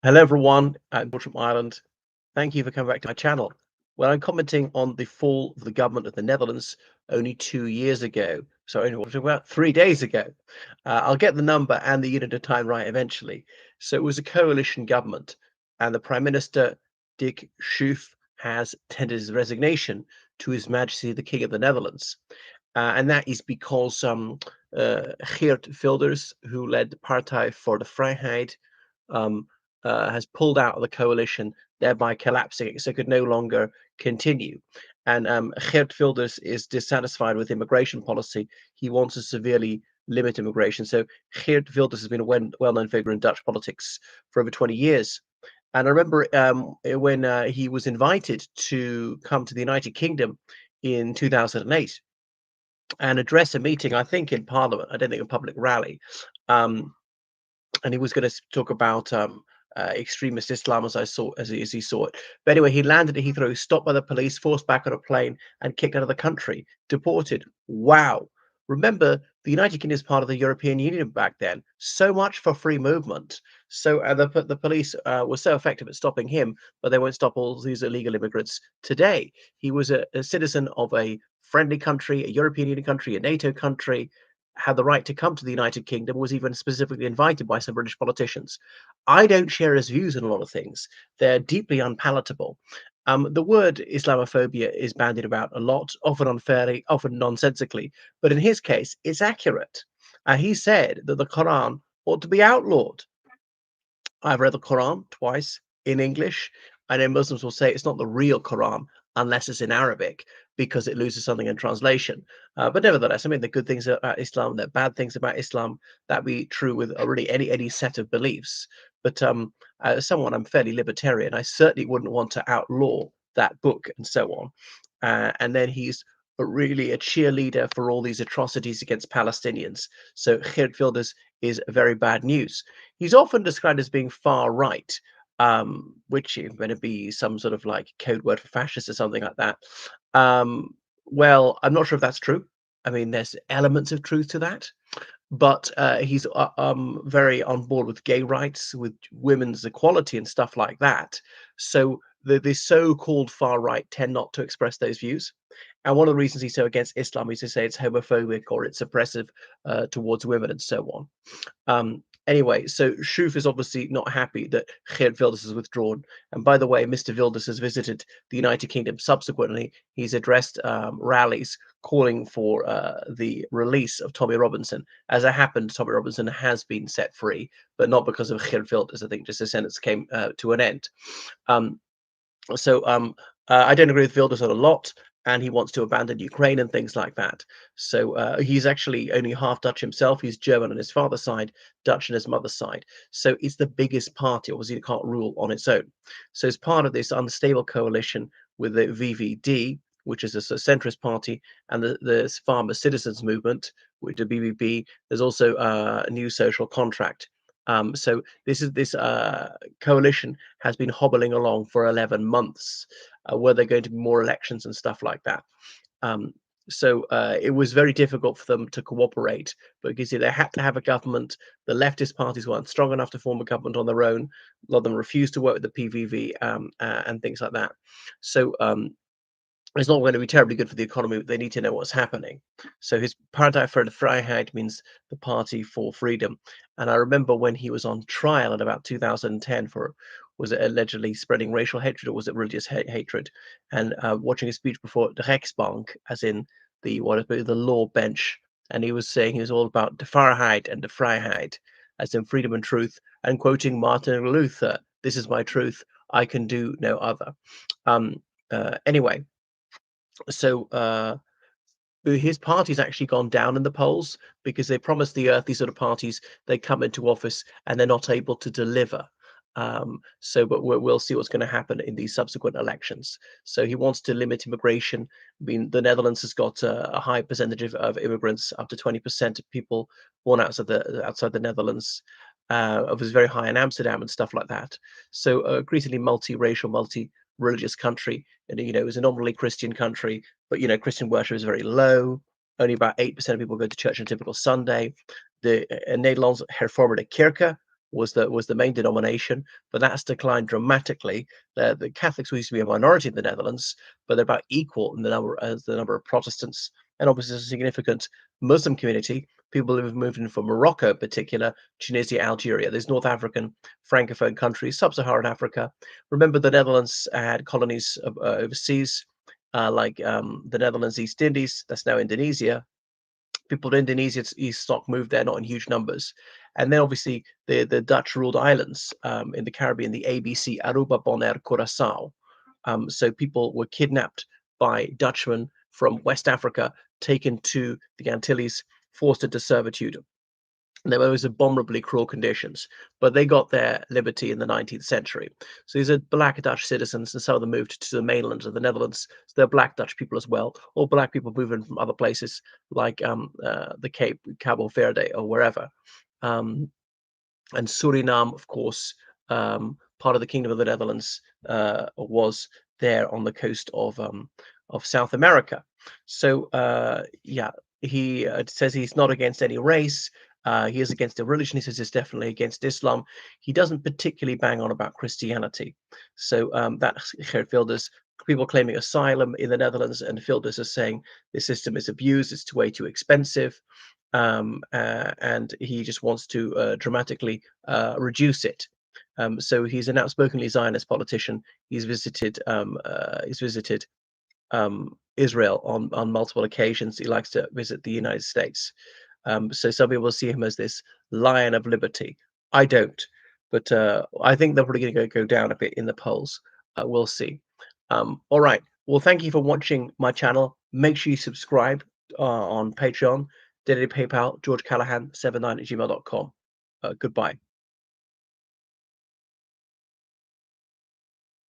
Hello, everyone at George Ireland. Thank you for coming back to my channel. Well, I'm commenting on the fall of the government of the Netherlands only 2 years ago. Sorry, what was it about 3 days ago. I'll get the number and the unit of time right eventually. So it was a coalition government, and the Prime Minister, Dick Schoof, has tendered his resignation to His Majesty the King of the Netherlands. And that is because Geert Wilders, who led the Partij voor de Vrijheid, um, has pulled out of the coalition, thereby collapsing it, so it could no longer continue. And Geert Wilders is dissatisfied with immigration policy. He wants to severely limit immigration. So Geert Wilders has been a well-known figure in Dutch politics for over 20 years. And I remember when he was invited to come to the United Kingdom in 2008 and address a meeting, I think in Parliament, I don't think a public rally. Um, and he was going to talk about extremist Islam as he saw it. But anyway, he landed at Heathrow, stopped by the police, forced back on a plane, and kicked out of the country, deported. Wow! Remember, the United Kingdom is part of the European Union back then. So much for free movement. So the police were so effective at stopping him, but they won't stop all these illegal immigrants today. He was a citizen of a friendly country, a European Union country, a NATO country, had the right to come to the United Kingdom, was even specifically invited by some British politicians. I don't share his views on a lot of things. They're deeply unpalatable. The word Islamophobia is bandied about a lot, often unfairly, often nonsensically, but in his case, it's accurate. He said that the Quran ought to be outlawed. I've read the Quran twice in English. I know Muslims will say it's not the real Quran unless it's in Arabic because it loses something in translation. But nevertheless, I mean, the good things about Islam, the bad things about Islam, that be true with really any set of beliefs. But as someone, I'm fairly libertarian. I certainly wouldn't want to outlaw that book and so on. And then he's really a cheerleader for all these atrocities against Palestinians. So Geert Wilders is very bad news. He's often described as being far right, which is going to be some sort of like code word for fascist or something like that. Um, well, I'm not sure if that's true. I mean, there's elements of truth to that, but he's very on board with gay rights, with women's equality and stuff like that. So the so-called far right tend not to express those views. And one of the reasons he's so against Islam is to say it's homophobic or it's oppressive towards women and so on. Anyway, so Schoof is obviously not happy that Geert Wilders has withdrawn. And by the way, Mr. Wilders has visited the United Kingdom subsequently. He's addressed rallies calling for the release of Tommy Robinson. As it happened, Tommy Robinson has been set free, but not because of Geert Wilders. I think just the sentence came to an end. Um, so I don't agree with Wilders on a lot, and he wants to abandon Ukraine and things like that. So he's actually only half Dutch himself. He's German on his father's side, Dutch on his mother's side. So it's the biggest party. Obviously, it can't rule on its own. So as part of this unstable coalition with the VVD, which is a centrist party, and the Farmer Citizens Movement, with the BBB, there's also a new social contract. So this coalition has been hobbling along for 11 months. Were there going to be more elections and stuff like that? Um, so it was very difficult for them to cooperate because they had to have a government. The leftist parties weren't strong enough to form a government on their own. A lot of them refused to work with the PVV and things like that. So it's not going to be terribly good for the economy, but they need to know what's happening. So his Partij voor de Vrijheid means the party for freedom. And I remember when he was on trial in about 2010 for, was it allegedly spreading racial hatred or was it religious hatred? And watching a speech before the Rechtsbank, as in the what is it, the law bench, and he was saying he was all about the Vrijheid and the Vrijheid, as in freedom and truth, and quoting Martin Luther, "This is my truth, I can do no other." Anyway, so his party's actually gone down in the polls because they promised the earth, these sort of parties, they come into office and they're not able to deliver. But we'll see what's going to happen in these subsequent elections. So he wants to limit immigration. I mean, the Netherlands has got a high percentage of immigrants, up to 20% of people born outside the Netherlands. It was very high in Amsterdam and stuff like that. So increasingly multiracial, multi-religious country, and it was a nominally Christian country, but Christian worship is very low. Only about 8% of people go to church on a typical Sunday. the Nederlands Hervormde Kerken was the main denomination, but that's declined dramatically. The Catholics used to be a minority in the Netherlands, but they're about equal in the number as the number of Protestants, and obviously there's a significant Muslim community. People who have moved in from Morocco, in particular, Tunisia, Algeria. There's North African Francophone countries, Sub-Saharan Africa. Remember, the Netherlands had colonies overseas, like the Netherlands East Indies. That's now Indonesia. People in Indonesia, East stock moved there, not in huge numbers. And then obviously the Dutch ruled islands in the Caribbean, the ABC, Aruba, Bonaire, Curaçao. So people were kidnapped by Dutchmen from West Africa, taken to the Antilles, forced into servitude. And there was abominably cruel conditions, but they got their liberty in the 19th century. So these are black Dutch citizens, and some of them moved to the mainland of the Netherlands. So they're black Dutch people as well, or black people moving from other places like the Cape, Cabo Verde, or wherever. Um, and Suriname, of course, part of the Kingdom of the Netherlands, was there on the coast of South America. So yeah, he says he's not against any race. He is against a religion. He says he's definitely against Islam. He doesn't particularly bang on about Christianity. So that's Geert Wilders. People claiming asylum in the Netherlands, and Wilders is saying the system is abused. It's way too expensive. And he just wants to dramatically reduce it. So he's an outspokenly Zionist politician. He's visited Israel on multiple occasions. He likes to visit the United States. So some people see him as this lion of liberty. I don't, but I think they're probably going to go down a bit in the polls. We'll see. All right. Well, thank you for watching my channel. Make sure you subscribe on Patreon, Daily PayPal, georgecallahan79@gmail.com. Goodbye.